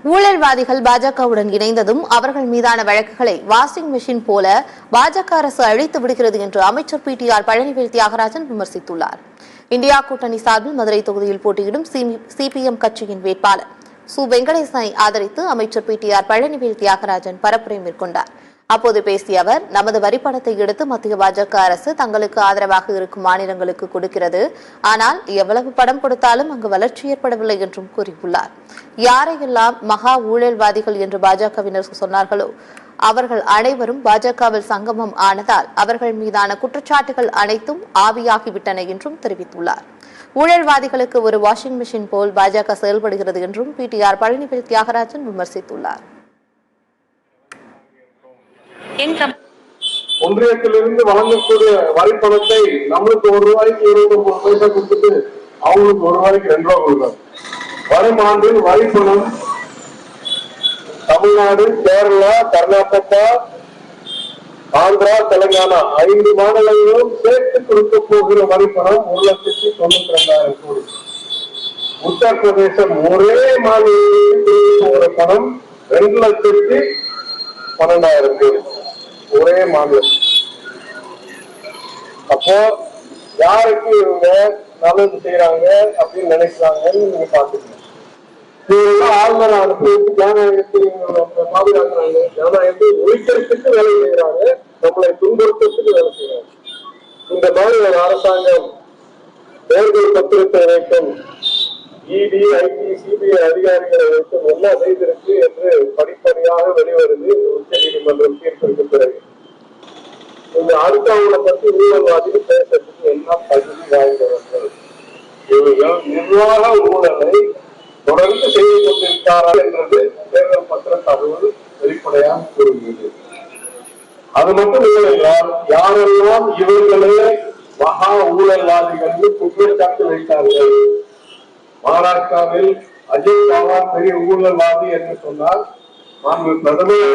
ஊழல்வாதிகள் பாஜகவுடன் இணைந்ததும் அவர்கள் மீதான வழக்குகளை வாஷிங் மெஷின் போல பாஜக அரசு அழித்து விடுகிறது என்று அமைச்சர் பிடிஆர் பழனிவேல் தியாகராஜன் விமர்சித்துள்ளார். இந்தியா கூட்டணி சார்பில் மதுரை தொகுதியில் போட்டியிடும் சிபிஎம் கட்சியின் வேட்பாளர் சு வெங்கடேசனை ஆதரித்து அமைச்சர் பிடிஆர் பழனிவேல் தியாகராஜன் பரப்புரை மேற்கொண்டார். அப்போது பேசிய அவர், நமது வரிப்பணத்தை எடுத்து மத்திய பாஜக அரசு தங்களுக்கு ஆதரவாக இருக்கும் மாநிலங்களுக்கு கொடுக்கிறது. ஆனால் எவ்வளவு பணம் கொடுத்தாலும் அங்கு வளர்ச்சி ஏற்படவில்லை என்றும் கூறியுள்ளார். யாரையெல்லாம் மகா ஊழல்வாதிகள் என்று பாஜகவினர் சொன்னார்களோ அவர்கள் அனைவரும் பாஜகவில் சங்கமம் ஆனதால் அவர்கள் மீதான குற்றச்சாட்டுகள் அனைத்தும் ஆவியாகிவிட்டன என்றும் தெரிவித்துள்ளார். ஊழல்வாதிகளுக்கு ஒரு வாஷிங் மிஷின் போல் பாஜக செயல்படுகிறது என்றும் பிடிஆர் பழனிவேல் தியாகராஜன் விமர்சித்துள்ளார். ஒன்றியத்திலிருந்து வழங்கக்கூடிய வரிப்பணத்தை நம்மளுக்கு ₹1 23 கொடுத்துட்டு அவங்களுக்கு ₹1 2 கொடுக்குறாங்க. வரும் ஆண்டில் வரிப்பணம் தமிழ்நாடு, கேரளா, கர்நாடகா, ஆந்திரா, தெலுங்கானா 5 மாநிலங்களும் சேர்த்து கொடுக்க போகிற வரிப்பணம் 1,92,000 கோடி. உத்தரப்பிரதேசம் ஒரே மாநிலத்தில் போகிற பணம் 2,12,000 கோடி. ஒரே மாநிலம். அப்போ யாருக்கு இவங்க நல்லது செய்யறாங்க அப்படின்னு நினைக்கிறாங்கன்னு நீங்க பாத்துக்கணும். ஆளுநர் அனுப்பி பாதுகாக்கிறாங்க, ஜனநாயகத்தை ஒழிக்கிறதுக்கு வேலை செய்யறாங்க, நம்மளை துன்புறுத்தத்துக்கு வேலை செய்யறாங்க. இந்த மாதிரி ஒரு அரசாங்கம் தேர்தல் பத்திரத்தை வைக்கும் இடி, ஐடி, சிபிஐ அதிகாரிகளை வைத்து என்ன செய்திருக்கு என்று படிப்படியாக வெளிவருது உச்ச நீதிமன்றம் தீர்ப்பிற்கு பிறகு. இந்த அடுத்தவங்களை பற்றி ஊழல்வாதிகள் பேசுறதுக்கு எல்லாம் தகுதி வாய்ந்தவர்கள். இவர்கள் நிர்வாக ஊழலை தொடர்ந்து செய்து கொண்டிருக்கிறார்கள் என்றது தேர்தல் பத்திர தகவல் வெளிப்படையாக கூறுகிறது. அது மட்டும் இல்லையென்றால் யாரெல்லாம் இவர்களே மகா ஊழல்வாதிகள் குற்றச்சாட்டு வைத்தார்கள். மகாராஷ்டிராவில் அஜித் பவார் பெரிய ஊழல்வாதி என்று சொன்னால் பிரதமர்